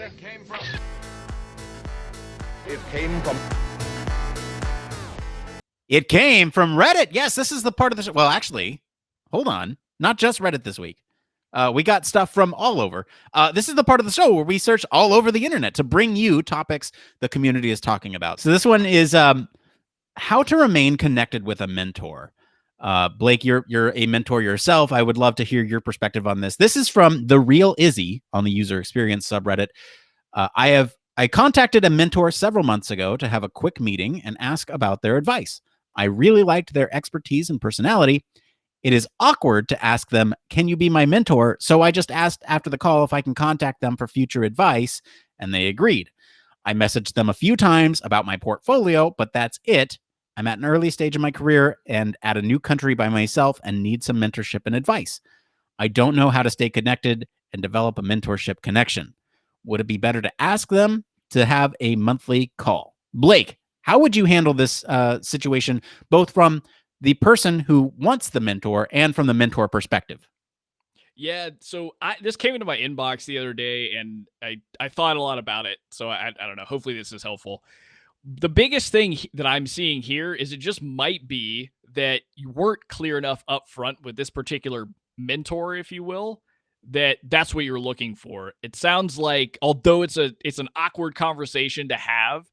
It came from Reddit. Yes, this is the part of the show. Well, actually, hold on. Not just Reddit this week. We got stuff from all over. This is the part of the show where we search all over the internet to bring you topics the community is talking about. So this one is how to remain connected with a mentor. Blake, you're a mentor yourself. I would love to hear your perspective on this. This is from The Real Izzy on the user experience subreddit. I contacted a mentor several months ago to have a quick meeting and ask about their advice. I really liked their expertise and personality. It is awkward to ask them, can you be my mentor? So I just asked after the call if I can contact them for future advice, and they agreed. I messaged them a few times about my portfolio, but that's it. I'm at an early stage of my career and at a new country by myself and need some mentorship and advice. I don't know how to stay connected and develop a mentorship connection. Would it be better to ask them to have a monthly call? Blake, how would you handle this situation, both from the person who wants the mentor and from the mentor perspective? Yeah, so this came into my inbox the other day, and I thought a lot about it. So I don't know. Hopefully this is helpful. The biggest thing that I'm seeing here is it just might be that you weren't clear enough up front with this particular mentor, if you will, that's what you're looking for. It sounds like, although it's an awkward conversation to have,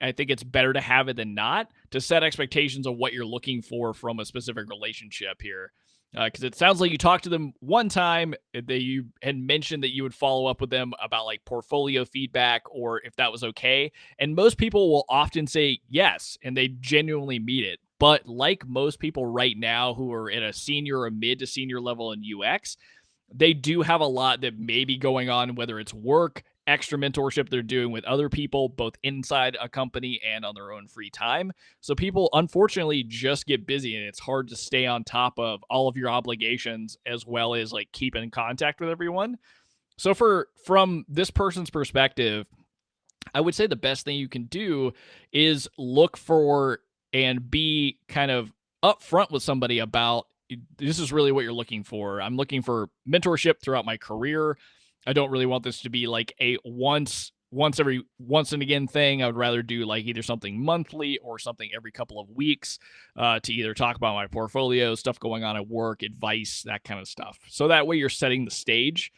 I think it's better to have it than not, to set expectations of what you're looking for from a specific relationship here. Because it sounds like you talked to them one time, that you had mentioned that you would follow up with them about like portfolio feedback or if that was okay. And most people will often say yes, and they genuinely mean it. But like most people right now who are at a senior or mid to senior level in UX, they do have a lot that may be going on, whether it's work, extra mentorship they're doing with other people, both inside a company and on their own free time. So people, unfortunately, just get busy, and it's hard to stay on top of all of your obligations as well as like keep in contact with everyone. So from this person's perspective, I would say the best thing you can do is look for and be kind of upfront with somebody about, this is really what you're looking for. I'm looking for mentorship throughout my career. I don't really want this to be like a once and again thing. I would rather do like either something monthly or something every couple of weeks to either talk about my portfolio, stuff going on at work, advice, that kind of stuff. So that way you're setting the stage.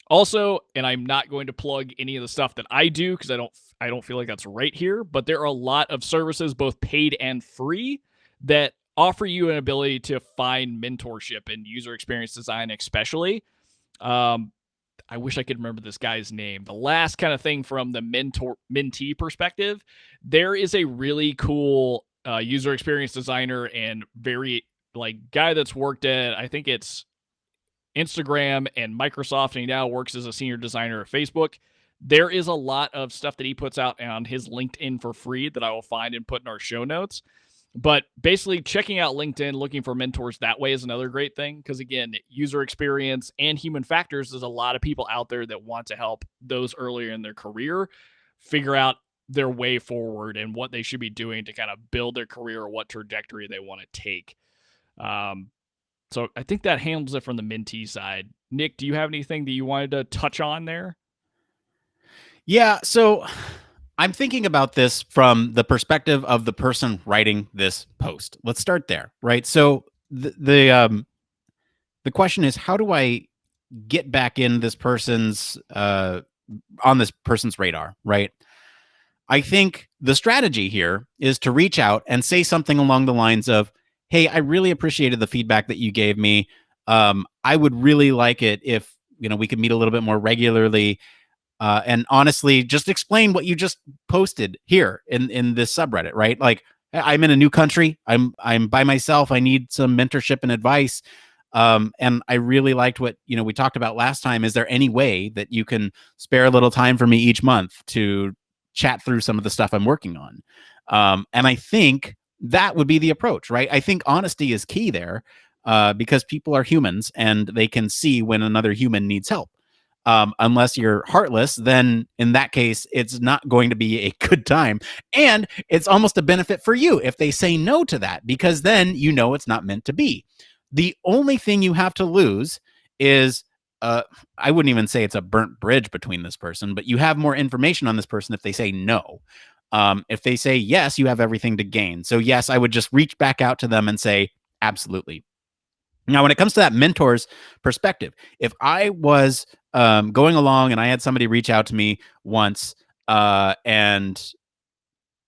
Also, and I'm not going to plug any of the stuff that I do because I don't feel like that's right here, but there are a lot of services, both paid and free, that offer you an ability to find mentorship in user experience design, especially. I wish I could remember this guy's name. The last kind of thing from the mentee perspective, there is a really cool user experience designer and very like guy that's worked at, I think it's Instagram and Microsoft, and he now works as a senior designer at Facebook. There is a lot of stuff that he puts out on his LinkedIn for free that I will find and put in our show notes. But basically checking out LinkedIn, looking for mentors that way is another great thing. Because again, user experience and human factors, there's a lot of people out there that want to help those earlier in their career figure out their way forward and what they should be doing to kind of build their career or what trajectory they want to take. So I think that handles it from the mentee side. Nick, do you have anything that you wanted to touch on there? Yeah, so I'm thinking about this from the perspective of the person writing this post. Let's start there, right? So the question is, how do I get back in this person's on this person's radar, right? I think the strategy here is to reach out and say something along the lines of, hey, I really appreciated the feedback that you gave me. I would really like it if, we could meet a little bit more regularly. And honestly, just explain what you just posted here in this subreddit, right? Like, I'm in a new country. I'm by myself. I need some mentorship and advice. And I really liked what, we talked about last time. Is there any way that you can spare a little time for me each month to chat through some of the stuff I'm working on? And I think that would be the approach, right? I think honesty is key there, because people are humans and they can see when another human needs help. Unless you're heartless, then in that case, it's not going to be a good time. And it's almost a benefit for you if they say no to that, because then it's not meant to be. The only thing you have to lose is I wouldn't even say it's a burnt bridge between this person, but you have more information on this person if they say no. If they say yes, you have everything to gain. So yes, I would just reach back out to them and say, absolutely. Now, when it comes to that mentor's perspective, if I was going along and I had somebody reach out to me once, and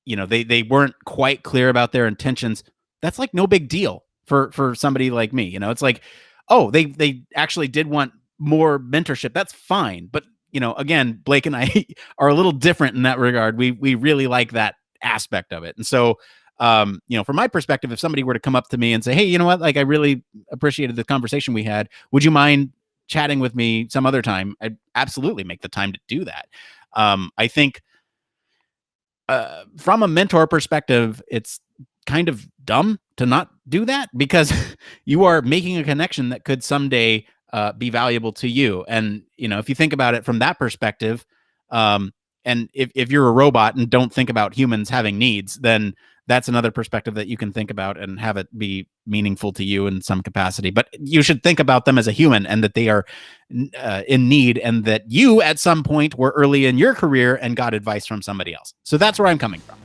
they weren't quite clear about their intentions, that's like no big deal for somebody like me. It's like, oh, they actually did want more mentorship. That's fine. But again, Blake and I are a little different in that regard. We really like that aspect of it. And so from my perspective, if somebody were to come up to me and say, hey, you know what, like, I really appreciated the conversation we had, would you mind chatting with me some other time? I'd absolutely make the time to do that. I think from a mentor perspective, it's kind of dumb to not do that, because you are making a connection that could someday be valuable to you. And, if you think about it from that perspective, and if you're a robot and don't think about humans having needs, then that's another perspective that you can think about and have it be meaningful to you in some capacity. But you should think about them as a human, and that they are in need, and that you at some point were early in your career and got advice from somebody else. So that's where I'm coming from.